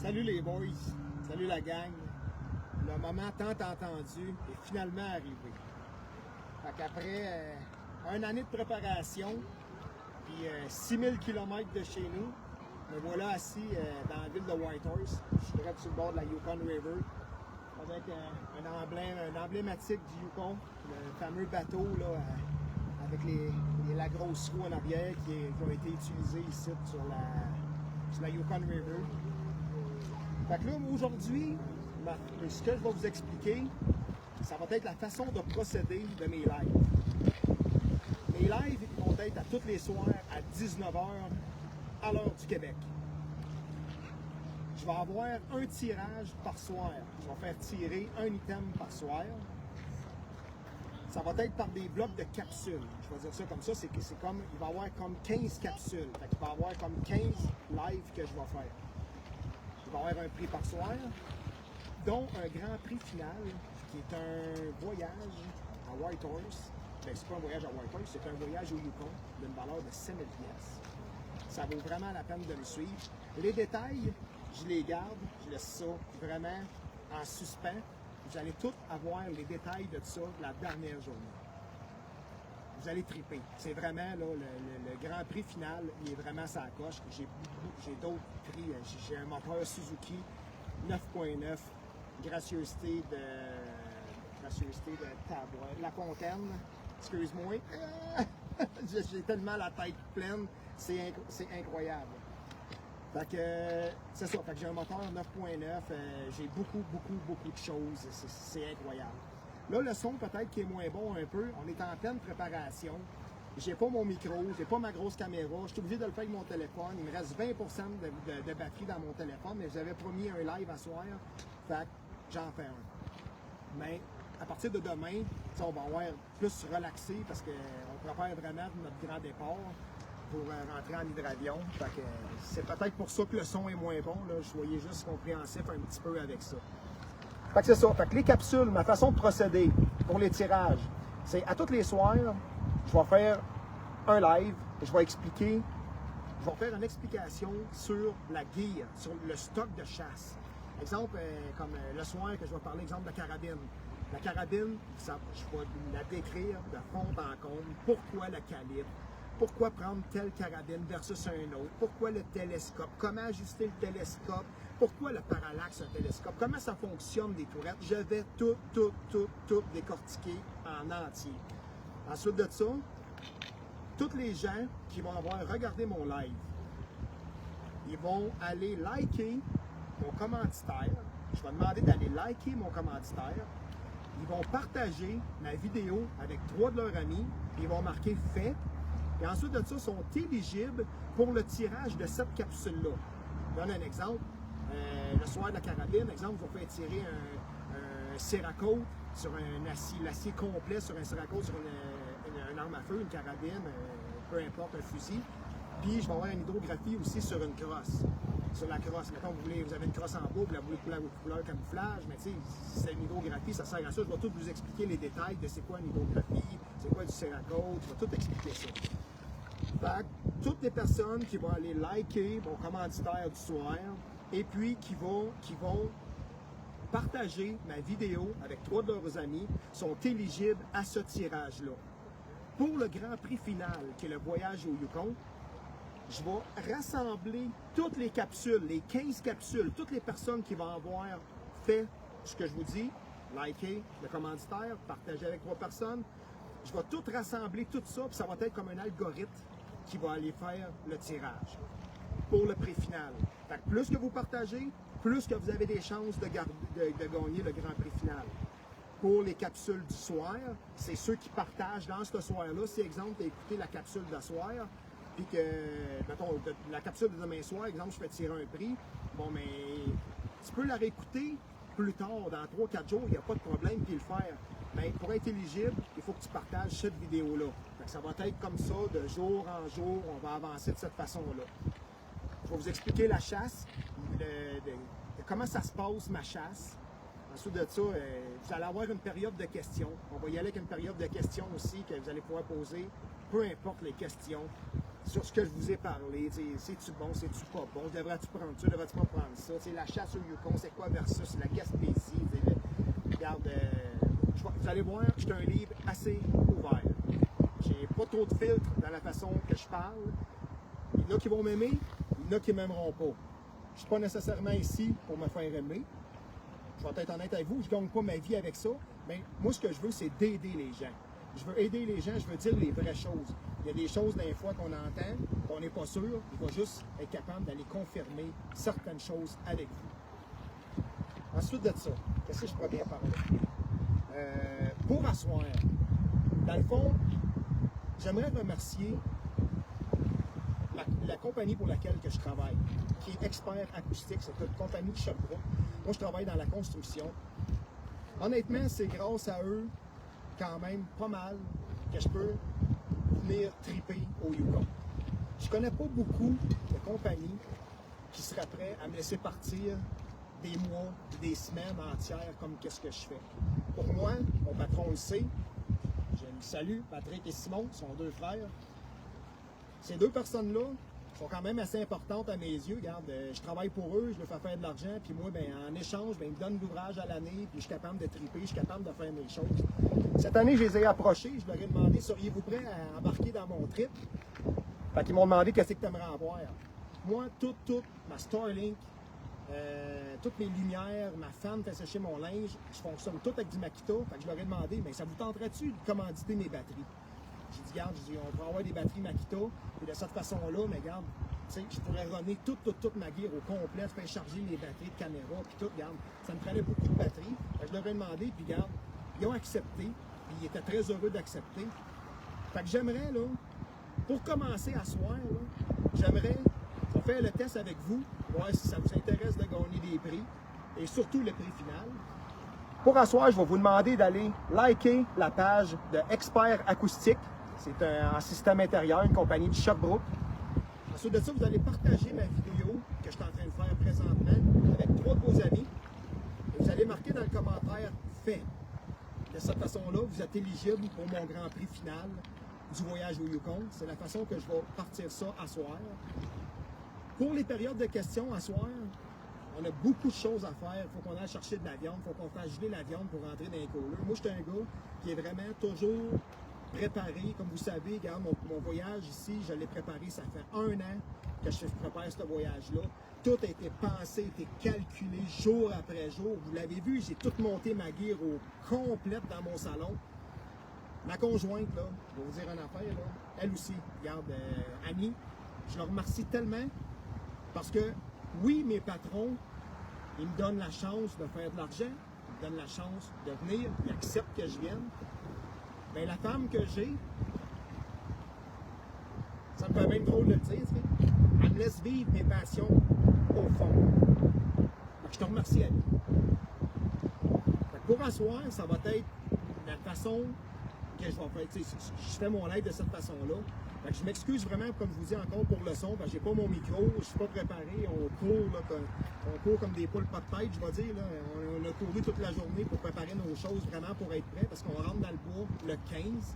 Salut les boys, salut la gang. Le moment tant attendu est finalement arrivé. Fait qu'après une année de préparation, puis 6000 km de chez nous, me voilà assis dans la ville de Whitehorse. Je suis direct sur le bord de la Yukon River, avec un emblématique du Yukon, le fameux bateau là, avec la grosse roue en arrière qui a été utilisée ici sur la Yukon River. Fait que là, aujourd'hui, ce que je vais vous expliquer, ça va être la façon de procéder de mes lives. Mes lives vont être à tous les soirs à 19h à l'heure du Québec. Je vais avoir un tirage par soir. Je vais faire tirer un item par soir. Ça va être par des blocs de capsules. Je vais dire ça comme ça, c'est comme, il va y avoir comme 15 capsules. Fait qu'il va y avoir comme 15 lives que je vais faire. Il va y avoir un prix par soir, dont un grand prix final, qui est un voyage à Whitehorse. Ben, c'est pas un voyage à Whitehorse, c'est un voyage au Yukon d'une valeur de 5000 pièces. Ça vaut vraiment la peine de me suivre. Les détails, je les garde, je laisse ça vraiment en suspens. Vous allez tous avoir les détails de ça la dernière journée. Vous allez triper. C'est vraiment là, le grand prix final, il est vraiment sa coche. J'ai d'autres prix. J'ai un moteur Suzuki 9.9, gracieuseté de Tabouin. La Fontaine, excuse-moi. J'ai tellement la tête pleine, c'est incroyable. Fait que c'est ça, fait que j'ai un moteur 9.9, j'ai beaucoup de choses, c'est incroyable. Là, le son peut-être qui est moins bon un peu, on est en pleine préparation. J'ai pas mon micro, j'ai pas ma grosse caméra, je suis obligé de le faire avec mon téléphone. Il me reste 20% de batterie dans mon téléphone, mais j'avais promis un live à soir, fait que j'en fais un. Mais à partir de demain, on va avoir plus relaxé parce qu'on prépare vraiment notre grand départ pour rentrer en hydravion. Fait que c'est peut-être pour ça que le son est moins bon, là. Soyez juste compréhensif un petit peu avec ça. Fait que c'est ça. Fait que les capsules, ma façon de procéder pour les tirages, c'est à tous les soirs, je vais faire un live, je vais expliquer, je vais faire une explication sur la gear, sur le stock de chasse. Exemple, comme le soir que je vais parler, exemple de carabine. La carabine, je vais la décrire de fond en comble, pourquoi le calibre, pourquoi prendre telle carabine versus un autre, pourquoi le télescope, comment ajuster le télescope, pourquoi le parallaxe un télescope, comment ça fonctionne des tourettes. Je vais tout décortiquer en entier. Ensuite de ça, tous les gens qui vont avoir regardé mon live, ils vont aller liker mon commanditaire. Je vais demander d'aller liker mon commanditaire. Ils vont partager ma vidéo avec 3 de leurs amis. Ils vont marquer « fait ». Et ensuite de ça, ils sont éligibles pour le tirage de cette capsule-là. Je donne un exemple. Le soir de la carabine, exemple, je vais faire tirer un Cerakote sur l'acier complet sur un Cerakote, sur une arme à feu, une carabine, peu importe, un fusil. Puis je vais avoir une hydrographie aussi sur une crosse. Sur la crosse. Mettons, vous avez une crosse en bois, vous voulez couleur camouflage, mais tu sais, c'est une hydrographie, ça sert à ça. Je vais tout vous expliquer les détails de c'est quoi une hydrographie, c'est quoi du Cerakote, je vais tout expliquer ça. Fait que toutes les personnes qui vont aller liker mon commanditaire du soir et puis qui vont partager ma vidéo avec 3 de leurs amis sont éligibles à ce tirage-là. Pour le grand prix final, qui est le voyage au Yukon, je vais rassembler toutes les capsules, les 15 capsules, toutes les personnes qui vont avoir fait ce que je vous dis, liker le commanditaire, partager avec 3 personnes. Je vais tout rassembler, tout ça, puis ça va être comme un algorithme qui va aller faire le tirage pour le prix final. Fait que plus que vous partagez, plus que vous avez des chances de gagner le grand prix final. Pour les capsules du soir, c'est ceux qui partagent dans ce soir-là. Si, exemple, tu as écouté la capsule de soir, puis que, mettons, la capsule de demain soir, exemple, je fais tirer un prix, bon, mais tu peux la réécouter plus tard, dans 3-4 jours, il n'y a pas de problème, puis le faire. Mais pour être éligible, il faut que tu partages cette vidéo-là. Ça va être comme ça, de jour en jour, on va avancer de cette façon-là. Je vais vous expliquer la chasse, comment ça se passe, ma chasse. Ensuite de ça, vous allez avoir une période de questions. On va y aller avec une période de questions aussi que vous allez pouvoir poser, peu importe les questions. sur ce que je vous ai parlé. C'est-tu bon, c'est-tu pas bon? Devrais-tu prendre ça, devrais-tu pas prendre ça? La chasse au Yukon, c'est quoi versus la Gaspésie? Regarde, vous allez voir, c'est un livre assez ouvert. J'ai pas trop de filtres dans la façon que je parle. Il y en a qui vont m'aimer, il y en a qui ne m'aimeront pas. Je ne suis pas nécessairement ici pour me faire aimer. Je vais être honnête avec vous, je ne gagne pas ma vie avec ça. Mais moi, ce que je veux, c'est d'aider les gens. Je veux aider les gens, je veux dire les vraies choses. Il y a des choses, des fois, qu'on entend, qu'on n'est pas sûr. Il va juste être capable d'aller confirmer certaines choses avec vous. Ensuite de ça, qu'est-ce que je pourrais bien parler? Pour asseoir, dans le fond, j'aimerais remercier la compagnie pour laquelle que je travaille, qui est Expert Acoustique, c'est une compagnie de Sherbrooke. Moi, je travaille dans la construction. Honnêtement, c'est grâce à eux, quand même, pas mal, que je peux venir triper au Yukon. Je connais pas beaucoup de compagnies qui seraient prêtes à me laisser partir des mois, des semaines entières comme qu'est-ce que je fais. Pour moi, mon patron le sait. Je le salue, Patrick et Simon, sont deux frères. Ces deux personnes-là sont quand même assez importantes à mes yeux. Regarde, je travaille pour eux, je leur fais faire de l'argent, puis moi, en échange, ils me donnent l'ouvrage à l'année, puis je suis capable de triper, je suis capable de faire mes choses. Cette année, je les ai approchés, je leur ai demandé, seriez-vous prêts à embarquer dans mon trip? Fait qu'ils m'ont demandé qu'est-ce que tu aimerais avoir. Moi, toute ma Starlink, toutes mes lumières, ma fan fait sécher mon linge, je fonctionne tout avec du Makita. Fait que je leur ai demandé, mais ça vous tenterait-tu de commanditer mes batteries? J'ai dit, regarde, on pourrait avoir des batteries Makita, et de cette façon-là, mais regarde, je pourrais runner toute ma gear au complet, faire charger les batteries de caméra, puis tout, regarde, ça me prenait beaucoup de batteries. Fait que je leur ai demandé, puis regarde, ils ont accepté, puis ils étaient très heureux d'accepter. Fait que j'aimerais, là, pour commencer à soir, j'aimerais faire le test avec vous, voir si ça vous intéresse de gagner des prix, et surtout le prix final. Pour asseoir, je vais vous demander d'aller liker la page de Expert Acoustique. C'est un système intérieur, une compagnie de Sherbrooke. Ensuite de ça, vous allez partager ma vidéo que je suis en train de faire présentement avec 3 de vos amis. Et vous allez marquer dans le commentaire « Fait ». De cette façon-là, vous êtes éligible pour mon grand prix final du voyage au Yukon. C'est la façon que je vais partir ça à soir. Pour les périodes de questions à soir, on a beaucoup de choses à faire. Il faut qu'on aille chercher de la viande, il faut qu'on fasse geler la viande pour rentrer dans les couleurs. Moi, je suis un gars qui est vraiment toujours préparé. Comme vous savez, regarde, mon voyage ici, je l'ai préparé, ça fait 1 an que je prépare ce voyage-là. Tout a été pensé, a été calculé jour après jour. Vous l'avez vu, j'ai tout monté ma gear au complète dans mon salon. Ma conjointe, là, je vais vous dire une affaire, là, elle aussi, regarde, Annie, je la remercie tellement parce que, oui, mes patrons, ils me donnent la chance de faire de l'argent, ils me donnent la chance de venir, ils acceptent que je vienne. Mais la femme que j'ai, ça me fait même drôle de le dire, elle me laisse vivre mes passions au fond. Donc, je te remercie, Annie. Pour asseoir, ça va être la façon que je vais faire. Je fais mon live de cette façon-là. Je m'excuse vraiment, comme je vous dis encore, pour le son, parce que j'ai pas mon micro, je suis pas préparé, on court comme des poules pas de tête, je vais dire. Là. On a couru toute la journée pour préparer nos choses, vraiment pour être prêt, parce qu'on rentre dans le bois le 15.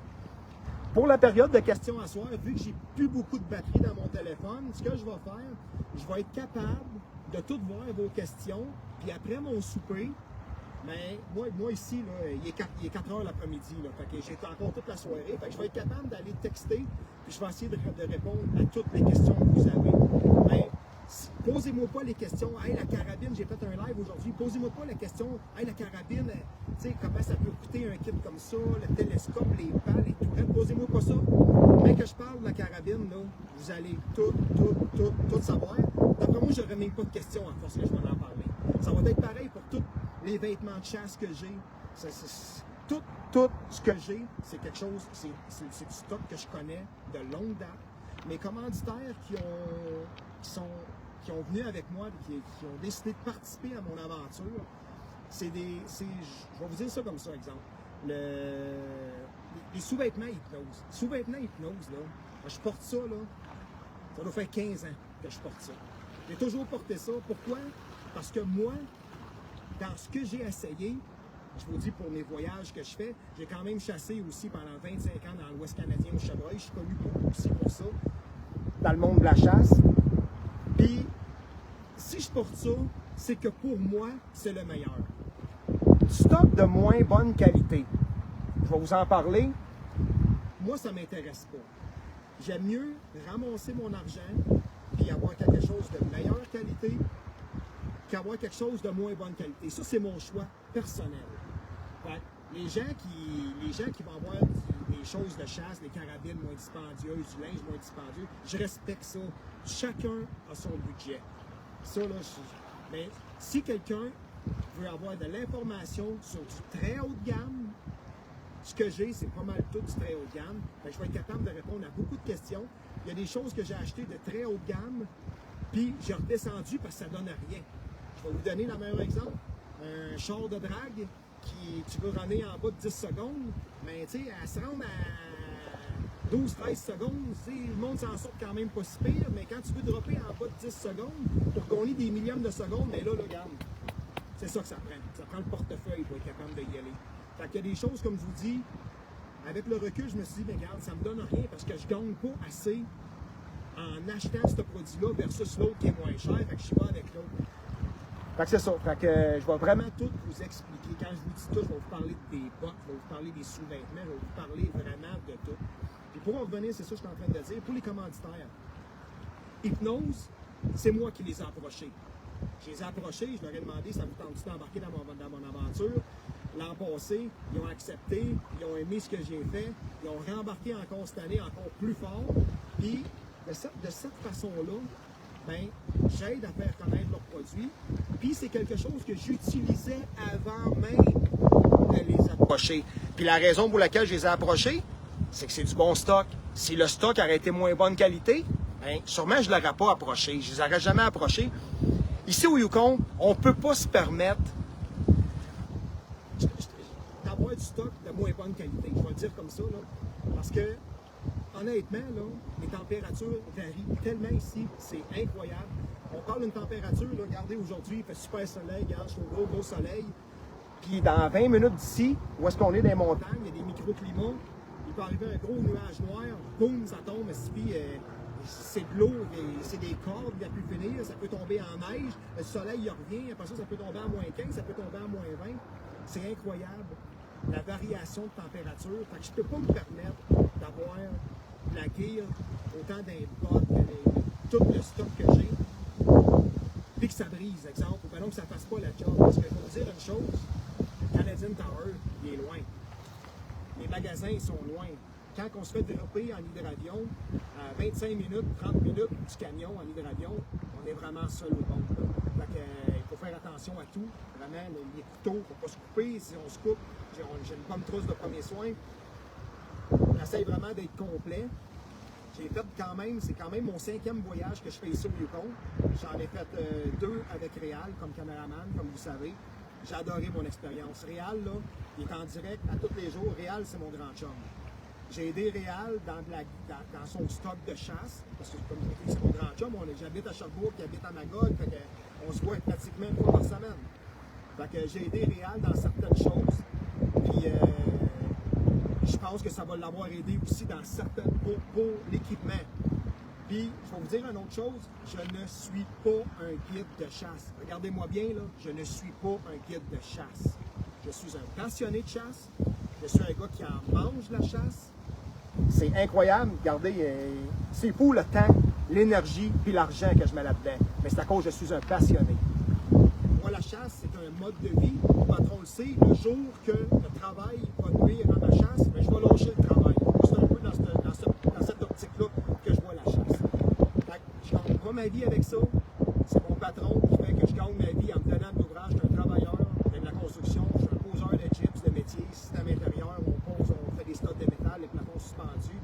Pour la période de questions à soir, vu que j'ai plus beaucoup de batterie dans mon téléphone, ce que je vais faire, je vais être capable de tout voir vos questions, puis après mon souper, mais moi ici, là, il est 4 heures l'après-midi, fait que j'ai encore toute la soirée. Fait que je vais être capable d'aller texter, puis je vais essayer de répondre à toutes les questions que vous avez. Mais posez-moi pas les questions, hey, la carabine, j'ai fait un live aujourd'hui, posez-moi pas la question, hey, la carabine, tu sais, comment ça peut coûter un kit comme ça, le télescope, les pales, les tourettes, posez-moi pas ça. Dès que je parle de la carabine, là, vous allez tout savoir. D'après moi, je n'aurai même pas de questions à force que je vais en parler. Ça va être pareil pour tous les vêtements de chasse que j'ai. Tout ce que j'ai, c'est quelque chose, c'est du stock que je connais de longue date. Mes commanditaires qui ont venu avec moi, qui ont décidé de participer à mon aventure, je vais vous dire ça comme ça, exemple. Les sous-vêtements hypnose. Sous-vêtements hypnose, là, je porte ça, là, ça doit faire 15 ans que je porte ça. J'ai toujours porté ça. Pourquoi? Parce que moi, dans ce que j'ai essayé, je vous dis pour mes voyages que je fais, j'ai quand même chassé aussi pendant 25 ans dans l'Ouest canadien au chevreuil. Je suis connu aussi pour ça. dans le monde de la chasse. Puis, si je porte ça, c'est que pour moi, c'est le meilleur. Du stock de moins bonne qualité, je vais vous en parler. Moi, ça ne m'intéresse pas. J'aime mieux ramasser mon argent puis avoir quelque chose de meilleure qualité qu'avoir quelque chose de moins bonne qualité. Ça, c'est mon choix personnel. Fait, les gens qui vont avoir des choses de chasse, des carabines moins dispendieuses, du linge moins dispendieux, je respecte ça. Chacun a son budget. Ça, là, mais si quelqu'un veut avoir de l'information sur du très haut de gamme, ce que j'ai, c'est pas mal tout du très haut de gamme. Fait que je vais être capable de répondre à beaucoup de questions. Il y a des choses que j'ai achetées de très haut de gamme, puis j'ai redescendu parce que ça donne rien. Je vais vous donner le meilleur exemple. Un char de drague qui tu veux runner en bas de 10 secondes, mais tu sais, elle se rend à 12-13 secondes, le monde s'en sort quand même pas si pire, mais quand tu veux dropper en bas de 10 secondes, pour gagner des millièmes de secondes, mais là, regarde, c'est ça que ça prend. Ça prend le portefeuille pour être capable de y aller. Fait qu'il y a des choses, comme je vous dis, avec le recul, je me suis dit, mais regarde, ça me donne rien parce que je gagne pas assez en achetant ce produit-là versus l'autre qui est moins cher, fait que je suis pas avec l'autre. Fait que c'est ça. Fait que je vais vraiment tout vous expliquer. Quand je vous dis tout, je vais vous parler des bottes, je vais vous parler des sous-vêtements, je vais vous parler vraiment de tout. Puis pour en revenir, c'est ça que je suis en train de dire, pour les commanditaires, Hypnose, c'est moi qui les ai approchés. Je les ai approchés, je leur ai demandé, ça vous tente d'embarquer dans mon aventure. L'an passé, ils ont accepté, ils ont aimé ce que j'ai fait, ils ont rembarqué encore cette année, encore plus fort. Puis, de cette façon-là, ben, j'aide à faire connaître leurs produits. Puis, c'est quelque chose que j'utilisais avant même de les approcher. Puis, la raison pour laquelle je les ai approchés, c'est que c'est du bon stock. Si le stock aurait été moins bonne qualité, ben, sûrement je ne l'aurais pas approché. Je ne les aurais jamais approchés. Ici au Yukon, on ne peut pas se permettre d'avoir du stock de moins bonne qualité. Je vais le dire comme ça, là, parce que, honnêtement, là, les températures varient tellement ici, c'est incroyable. On parle d'une température, là, regardez, aujourd'hui, il fait super soleil, regarde, je suis au gros soleil. Puis dans 20 minutes d'ici, où est-ce qu'on est dans les montagnes, il y a des microclimats, il peut arriver un gros nuage noir, boum, ça tombe, c'est de l'eau, c'est des cordes, il n'y a plus finir, ça peut tomber en neige, le soleil il revient, après ça peut tomber à moins 15, ça peut tomber à moins 20. C'est incroyable, la variation de température. Fait que je ne peux pas me permettre d'avoir de la gear, autant d'un bottes que tout le stock que j'ai, puis que ça brise, exemple, ou bien donc que ça ne fasse pas la job. Parce que je vais vous dire une chose, le Canadian Tower, il est loin. Les magasins, ils sont loin. Quand on se fait dropper en hydravion, à 25 minutes, 30 minutes du camion en hydravion, on est vraiment seul au monde. Il faut faire attention à tout. Vraiment, les couteaux, il ne faut pas se couper. Si on se coupe, j'ai une bonne trousse de premiers soins. On essaie vraiment d'être complet. J'ai fait quand même, c'est quand même mon 5e voyage que je fais ici au Yukon. J'en ai fait 2 avec Réal comme caméraman, comme vous savez. J'ai adoré mon expérience. Réal, là, il est en direct à tous les jours. Réal, c'est mon grand chum. J'ai aidé Réal dans son stock de chasse, parce que comme je dis, c'est mon grand chum, j'habite à Sherbrooke, il habite à Magog, on se voit pratiquement une fois par semaine. Fait que j'ai aidé Réal dans certaines choses, puis je pense que ça va l'avoir aidé aussi dans certaines, pour l'équipement. Puis, je vais vous dire une autre chose, je ne suis pas un guide de chasse. Regardez-moi bien, là, je ne suis pas un guide de chasse. Je suis un passionné de chasse, je suis un gars qui en mange la chasse. C'est incroyable, regardez, c'est fou le temps, l'énergie puis l'argent que je mets là-dedans. Mais c'est à cause que je suis un passionné. Moi, la chasse, c'est un mode de vie. Le patron le sait, le jour que le travail va nuire à ma chasse, ben, je vais lâcher le travail. C'est un peu dans cette optique-là que je vois la chasse. Fait que je gagne pas ma vie avec ça. C'est mon patron qui fait que je gagne ma vie en me donnant de l'ouvrage. Je suis un travailleur, je fais de la construction, je suis un poseur de gyps, de métier, système intérieur, on fait des stocks de métal, les plafonds suspendus.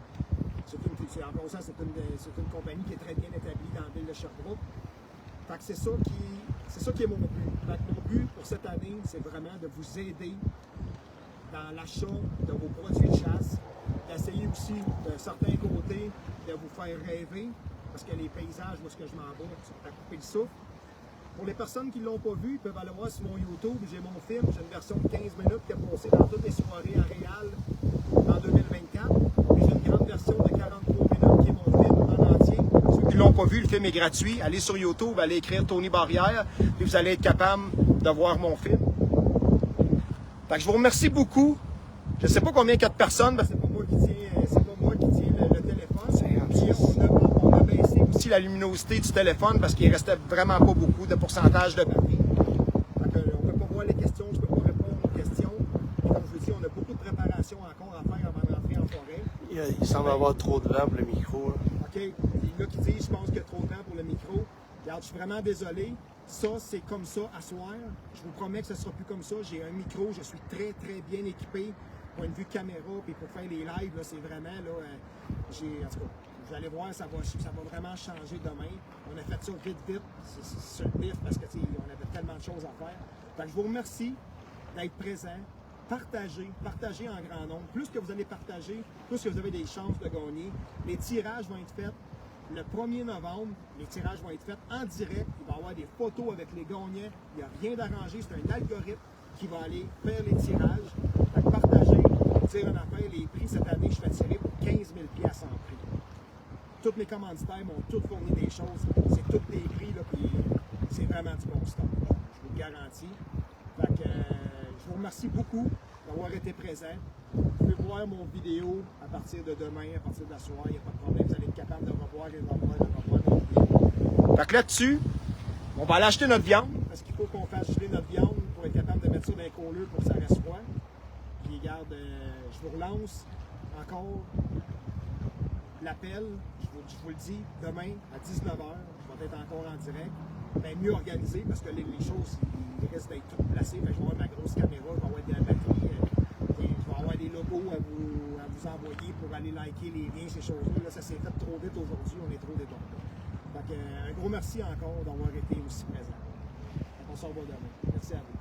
En passant, c'est une compagnie qui est très bien établie dans la ville de Sherbrooke. Fait que c'est ça qui est mon but. Fait que mon but pour cette année, c'est vraiment de vous aider dans l'achat de vos produits de chasse, d'essayer aussi d'un certain côté de vous faire rêver, parce que les paysages, où est-ce que je m'en vais, sont à couper le souffle. Pour les personnes qui ne l'ont pas vu, ils peuvent aller voir sur mon YouTube, j'ai mon film, j'ai une version de 15 minutes qui a passé dans toutes les soirées à Réal en 2024. Et j'ai une grande version de 43 minutes qui est mon film en entier qui ne l'ont pas vu, le film est gratuit. Allez sur YouTube, allez écrire Tony Barrière, puis vous allez être capable de voir mon film. Fait que je vous remercie beaucoup. Je ne sais pas combien il y a de personnes, parce que c'est pas moi qui tiens le téléphone. Puis on a baissé aussi la luminosité du téléphone parce qu'il restait vraiment pas beaucoup de pourcentage de batterie. Fait que, on ne peut pas voir les questions, je ne peux pas répondre aux questions. Puis comme je vous dis, on a beaucoup de préparation encore à faire avant de rentrer en forêt. Il semble avoir trop de vent pour le micro. Là. OK. Il y en a qui disent, je pense qu'il y a trop de vent pour le micro. Regarde, je suis vraiment désolé. Ça, c'est comme ça à soir. Je vous promets que ce ne sera plus comme ça. J'ai un micro, je suis très, très bien équipé. Point de vue caméra, puis pour faire les lives, là, c'est vraiment, là, en tout cas, vous allez voir, ça va vraiment changer demain. On a fait ça vite, c'est sur le pif, parce que, on avait tellement de choses à faire. Fait que je vous remercie d'être présent, partagez en grand nombre. Plus que vous allez partager, plus que vous avez des chances de gagner. Les tirages vont être faits le 1er novembre, les tirages vont être faits en direct. Il va y avoir des photos avec les gagnants. Il n'y a rien d'arrangé, c'est un algorithme qui va aller faire les tirages. Fait que partagez, dire en affaire, les prix cette année, je fais tirer pour 15 000$ en prix. Tous mes commanditaires m'ont tous fourni des choses. C'est tous des prix, là, puis c'est vraiment du bon stock. Je vous le garantis. Fait que, je vous remercie beaucoup d'avoir été présent. Vous pouvez voir mon vidéo à partir de demain, à partir de la soirée, il n'y a pas de problème. Vous allez être capable de revoir et de revoir mes vidéos. Fait que là-dessus, on va aller acheter notre viande, parce qu'il faut qu'on fasse geler notre viande pour être capable de mettre ça dans les colleux pour que ça reste froid. Puis regarde, je vous relance encore l'appel, je vous le dis, demain à 19h, je vais être encore en direct, bien mieux organisé parce que les choses ils risquent d'être toutes placées. Je vais avoir ma grosse caméra, je vais avoir de la batterie, je vais avoir des logos à vous envoyer pour aller liker les liens, ces choses-là. Là, ça s'est fait trop vite aujourd'hui, on est trop débordés. Donc, un gros merci encore d'avoir été aussi présent. On se revoit demain. Merci à vous.